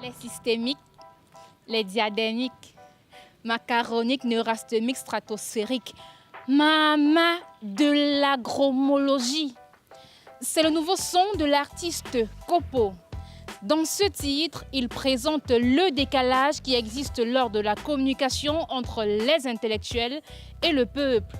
Les systémiques, les diadémiques, macaroniques, neurasthémiques, stratosphériques. Mama de l'agromologie. C'est le nouveau son de l'artiste Kopo. Dans ce titre, il présente le décalage qui existe lors de la communication entre les intellectuels et le peuple.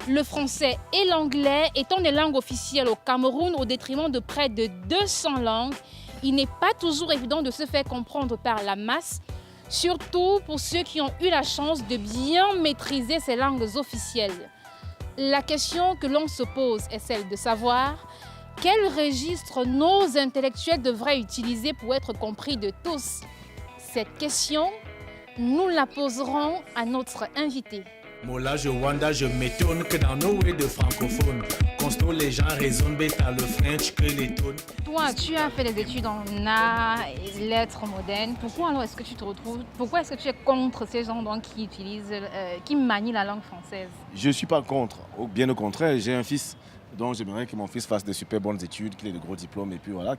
Le français et l'anglais étant des langues officielles au Cameroun au détriment de près de 200 langues, il n'est pas toujours évident de se faire comprendre par la masse, surtout pour ceux qui ont eu la chance de bien maîtriser ces langues officielles. La question que l'on se pose est celle de savoir quel registre nos intellectuels devraient utiliser pour être compris de tous. Cette question, nous la poserons à notre invité. Mola, je wanda, je m'étonne que dans nos way de francophones, constant les gens raisonnent bêta le French que les tonnes. Toi, tu as fait des études en arts et lettres modernes. Pourquoi alors est-ce que tu te retrouves, pourquoi est-ce que tu es contre ces gens donc, qui utilisent, qui manient la langue française? Je ne suis pas contre, bien au contraire, j'ai un fils. Donc j'aimerais que mon fils fasse de super bonnes études, qu'il ait de gros diplômes et puis voilà,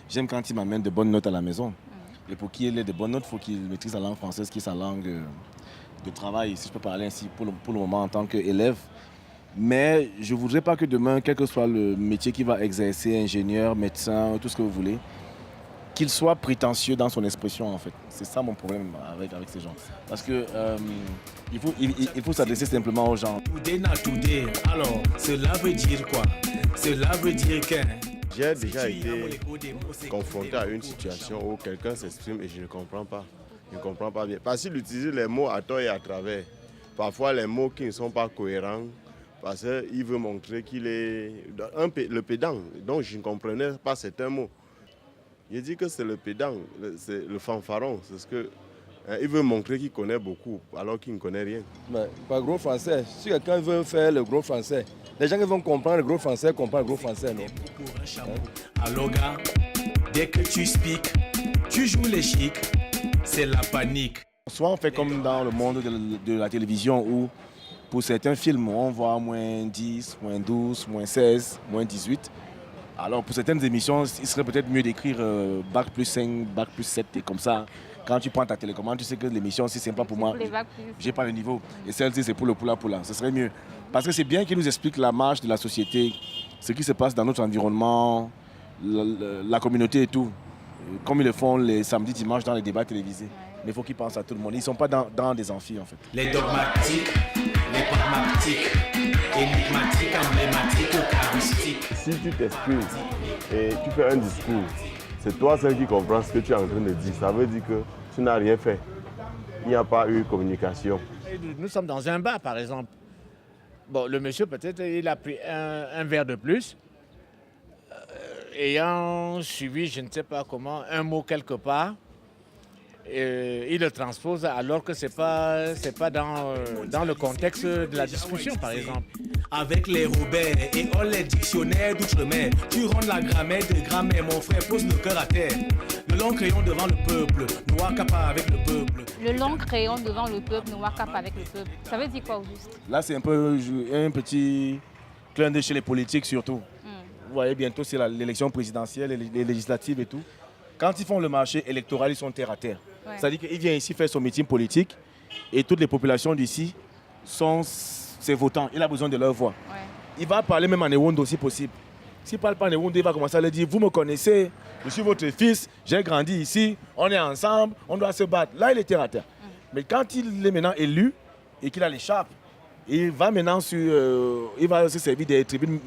j'aime quand il m'amène de bonnes notes à la maison. Et pour qu'il ait de bonnes notes, il faut qu'il maîtrise la langue française qui est sa langue de travail, si je peux parler ainsi pour le moment en tant qu'élève. Mais je ne voudrais pas que demain, quel que soit le métier qu'il va exercer, ingénieur, médecin, tout ce que vous voulez, qu'il soit prétentieux dans son expression en fait. C'est ça mon problème avec ces gens. Parce que il faut s'adresser simplement aux gens. Today na today. Alors, cela veut dire quoi? Cela veut dire que... J'ai déjà été confronté à une situation où quelqu'un s'exprime et je ne comprends pas. Je ne comprends pas bien. Parce qu'il utilise les mots à tort et à travers. Parfois les mots qui ne sont pas cohérents. Parce qu'il veut montrer qu'il est le pédant. Donc je ne comprenais pas certains mots. Il dit que c'est le pédant, c'est le fanfaron. C'est ce que, il veut montrer qu'il connaît beaucoup alors qu'il ne connaît rien. Mais pas gros français. Si quelqu'un veut faire le gros français, les gens qui vont comprendre le gros français comprennent le gros français, non? Alors gars, dès que tu speaks, tu joues les chics, c'est la panique. Soit on fait comme dans le monde de la télévision où pour certains films on voit moins 10, moins 12, moins 16, moins 18. Alors pour certaines émissions, il serait peut-être mieux d'écrire Bac plus 5, Bac plus 7 et comme ça. Quand tu prends ta télécommande, tu sais que l'émission, si c'est pas pour moi, j'ai pas le niveau. Et celle-ci, c'est pour le poula. Ce serait mieux. Parce que c'est bien qu'il nous explique la marche de la société, ce qui se passe dans notre environnement, la communauté et tout. Comme ils le font les samedis, dimanches dans les débats télévisés. Mais il faut qu'ils pensent à tout le monde. Ils ne sont pas dans des amphis en fait. Les dogmatiques, les pragmatiques, énigmatiques, emblématiques, eucharistiques. Si tu t'exprimes et tu fais un discours, c'est toi seul qui comprends ce que tu es en train de dire. Ça veut dire que tu n'as rien fait. Il n'y a pas eu communication. Nous sommes dans un bar par exemple. Bon, le monsieur peut-être il a pris un verre de plus. Ayant suivi, je ne sais pas comment, un mot quelque part. Il le transpose alors que ce n'est pas dans le contexte de la discussion, par exemple. Avec les Robert et all les dictionnaires d'outre-mer, tu rends la grammaire de grammaire, mon frère, pose le cœur à terre. Le long crayon devant le peuple, noir capa avec le peuple. Le long crayon devant le peuple, noir capa avec le peuple. Ça veut dire quoi au juste? Là, c'est un petit clin d'œil chez les politiques surtout. Vous voyez, bientôt, c'est l'élection présidentielle, les législatives et tout. Quand ils font le marché électoral, ils sont terre à terre. Ouais. C'est-à-dire qu'il vient ici faire son meeting politique et toutes les populations d'ici sont ses votants. Il a besoin de leur voix. Ouais. Il va parler même en Ewondo si possible. S'il ne parle pas en Ewondo, il va commencer à leur dire « Vous me connaissez, je suis votre fils, j'ai grandi ici, on est ensemble, on doit se battre. » Là, il est terre à terre. Mais quand il est maintenant élu et qu'il a l'écharpe, il va maintenant il va se servir des tribunes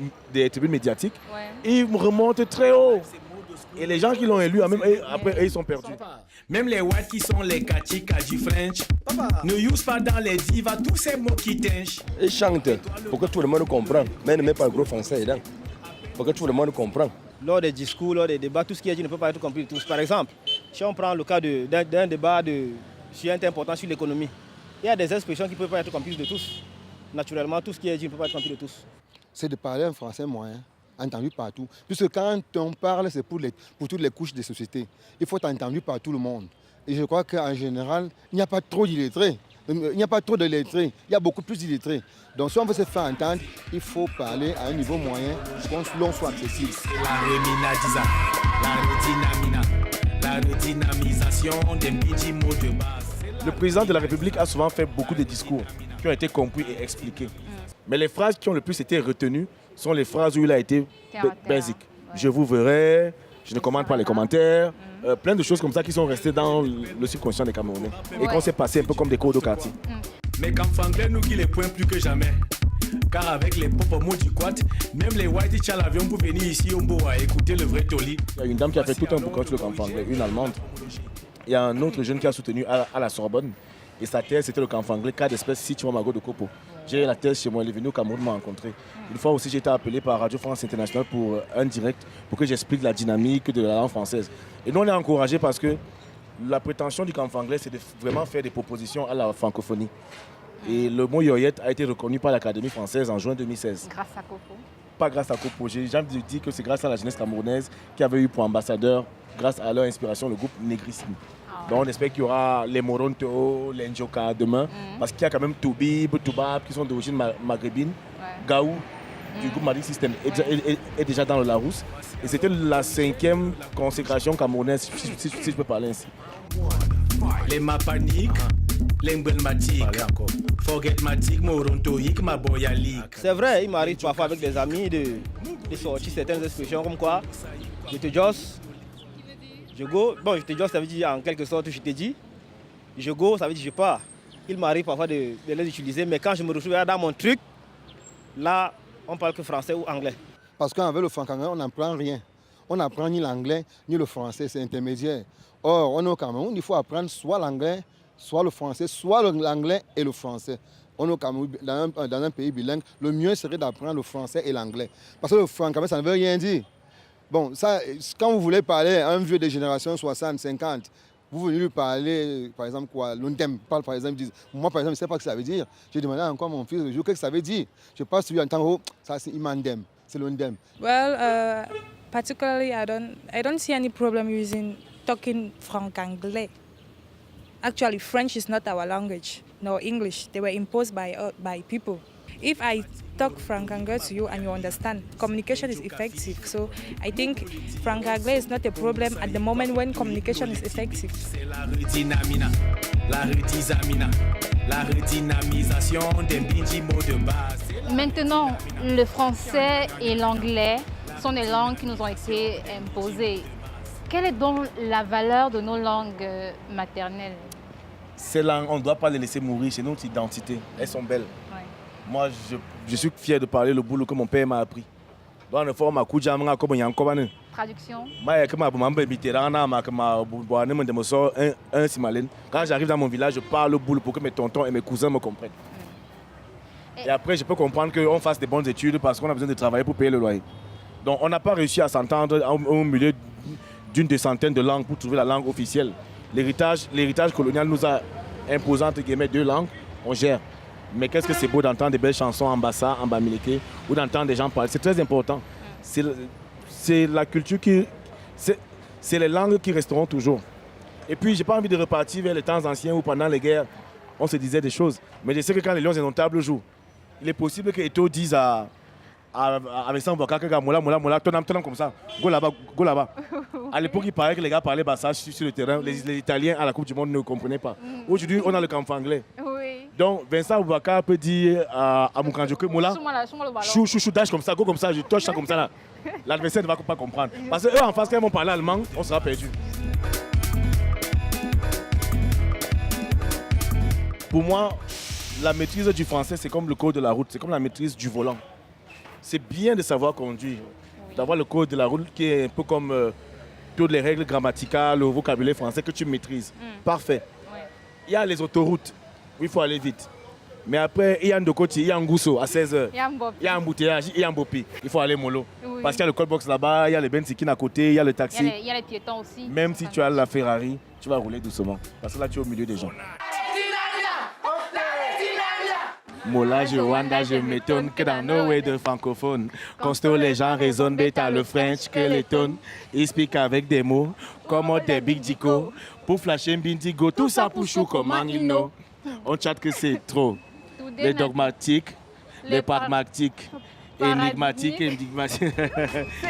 médiatiques. Ouais. Il remonte très haut. Et les gens qui l'ont élu, après, ils sont perdus. Même les whites qui sont les kachika du French, ne use pas dans les divas tous ces mots qui tinchent. Ils chantent pour que tout le monde comprenne, mais ne met pas le gros français dedans. Pour que tout le monde comprenne. Lors des discours, lors des débats, tout ce qui est dit ne peut pas être compris de tous. Par exemple, si on prend le cas d'un débat sur un thème important sur l'économie, il y a des expressions qui ne peuvent pas être comprises de tous. Naturellement, tout ce qui est dit ne peut pas être compris de tous. C'est de parler un français moyen, entendu partout. Puisque quand on parle, c'est pour toutes les couches des sociétés. Il faut être entendu par tout le monde. Et je crois qu'en général, il n'y a pas trop d'illettrés. Il n'y a pas trop de lettrés. Il y a beaucoup plus d'illettrés. Donc si on veut se faire entendre, il faut parler à un niveau moyen pour que l'on soit accessible. La remina disa, la redinamina, la La redynamisation des petits mots de base. Le président de la République a souvent fait beaucoup de discours qui ont été compris et expliqués. Mais les phrases qui ont le plus été retenues sont les phrases où il a été basique. Ouais. Je vous verrai, je ne commande pas les commentaires, plein de choses comme ça qui sont restées dans le subconscient des Camerounais et qu'on s'est passé un peu comme des cours de quartier. Mais Kamfanglais nous qui les points plus que jamais. Car avec les mots du quad, même les white tchal l'avion pour venir ici au Mboa écouter le vrai Toli. Il y a une dame qui a fait tout un bouquin sur le Kamfanglais, une Allemande. Il y a un autre jeune qui a soutenu à la Sorbonne. Et sa thèse, c'était le Kamfanglais, cas d'espèce Sichuamago de Kopo. J'ai la thèse chez moi, elle est venue au Cameroun, m'a rencontré. Une fois aussi, j'ai été appelé par Radio France Internationale pour un direct, pour que j'explique la dynamique de la langue française. Et nous, on est encouragés parce que la prétention du Kamfanglais, c'est de vraiment faire des propositions à la francophonie. Et le mot yoyette a été reconnu par l'Académie française en juin 2016. Grâce à Kopo? Pas grâce à Kopo. J'ai jamais dit que c'est grâce à la jeunesse camerounaise qui avait eu pour ambassadeur, grâce à leur inspiration, le groupe Négrisme. Donc on espère qu'il y aura les Moronto, les Njoka demain, parce qu'il y a quand même Toubib, Toubab qui sont d'origine maghrébine, Gaou du groupe Magic System est déjà dans le Larousse. Et c'était la 5e consécration camerounaise, si je peux parler ainsi. Les Mapaniques, les Mbelmatiques, Forgetmatiques, Morontoïques, Maboyaliques. C'est vrai, il m'arrive parfois avec des amis de sortir certaines expressions comme quoi je te josse. Je go, bon, je te dis, ça veut dire en quelque sorte, je te dis. Je go, ça veut dire je pars. Il m'arrive parfois de les utiliser, mais quand je me retrouve dans mon truc, là, on parle que français ou anglais. Parce qu'avec le franc-anglais, on n'apprend rien. On n'apprend ni l'anglais, ni le français, c'est intermédiaire. Or, on est au Cameroun, il faut apprendre soit l'anglais, soit le français, soit l'anglais et le français. On est au Cameroun, dans un pays bilingue, le mieux serait d'apprendre le français et l'anglais. Parce que le franc-anglais, ça ne veut rien dire. Bon, ça, quand vous voulez parler à un vieux de génération 60, 50, vous venez lui parler, par exemple, quoi, l'undem, parle par exemple, disent, moi par exemple, je ne sais pas ce que ça veut dire. J'ai demandé encore à mon fils le jour qu'est-ce que ça veut dire. Je passe sur lui en tant que, ça c'est imandem, c'est l'undem. Well, particularly, I don't see any problem using talking franc-anglais. Actually, French is not our language, nor English. They were imposed by people. If I talk franc-anglais to you and you understand, communication is effective. So I think franc-anglais is not a problem at the moment when communication is effective. C'est la redynamisation des petits mots de base. Maintenant, le français et l'anglais sont des langues qui nous ont été imposées. Quelle est donc la valeur de nos langues maternelles? Ces langues, on ne doit pas les laisser mourir, c'est notre identité. Elles sont belles. Ouais. Moi, je suis fier de parler le boulot que mon père m'a appris. Traduction. Quand j'arrive dans mon village, je parle le boulot pour que mes tontons et mes cousins me comprennent. Et après, je peux comprendre qu'on fasse des bonnes études parce qu'on a besoin de travailler pour payer le loyer. Donc, on n'a pas réussi à s'entendre au milieu d'une des centaines de langues pour trouver la langue officielle. L'héritage colonial nous a imposé entre guillemets 2 langues, on gère. Mais qu'est-ce que c'est beau d'entendre des belles chansons en bassa, en bamileke, ou d'entendre des gens parler. C'est très important. C'est la culture qui... C'est les langues qui resteront toujours. Et puis, j'ai pas envie de repartir vers les temps anciens où pendant les guerres, on se disait des choses. Mais je sais que quand les Lions indomptables jouent, il est possible que Eto'o dise à Vincent Boakaka, mola, tonam comme ça, go là-bas. À l'époque, il paraît que les gars parlaient bassa sur le terrain. Les Italiens à la Coupe du Monde ne comprenaient pas. Aujourd'hui, on a le Kamfanglais. Oui. Donc, Vincent Boakaka peut dire à Moukanjoke, mola, chou, dash comme ça, go comme ça, je touche ça comme ça là. L'adversaire ne va pas comprendre. Parce qu'eux, en face, quand ils vont parler allemand, on sera perdu. Pour moi, la maîtrise du français, c'est comme le code de la route, c'est comme la maîtrise du volant. C'est bien de savoir conduire, d'avoir le code de la route qui est un peu comme toutes les règles grammaticales, le vocabulaire français que tu maîtrises. Parfait. Ouais. Il y a les autoroutes où il faut aller vite. Mais après, il y a Ndokoti, il y a Ngousso à 16h. Il y a Mbouteillage, il y a Mbopi. Il faut aller mollo. Oui. Parce qu'il y a le callbox là-bas, il y a les Benzikin à côté, il y a le taxi. Il y a les piétons aussi. Même si tu as la Ferrari, tu vas rouler doucement. Parce que là, tu es au milieu des gens. Mola, je wanda, je m'étonne que dans nos way de francophones, constant les gens raisonnent bêta le French que les tonnes. Ils speak avec des mots comme des big dico. Pour flasher bindigo, tout ça pour chou comme Anino. On chatte que c'est trop. Les dogmatiques, les pragmatiques, énigmatiques.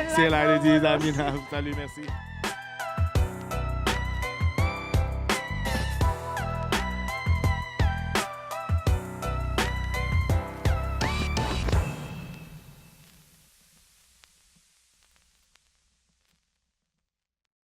C'est la redynamisation. Salut, merci.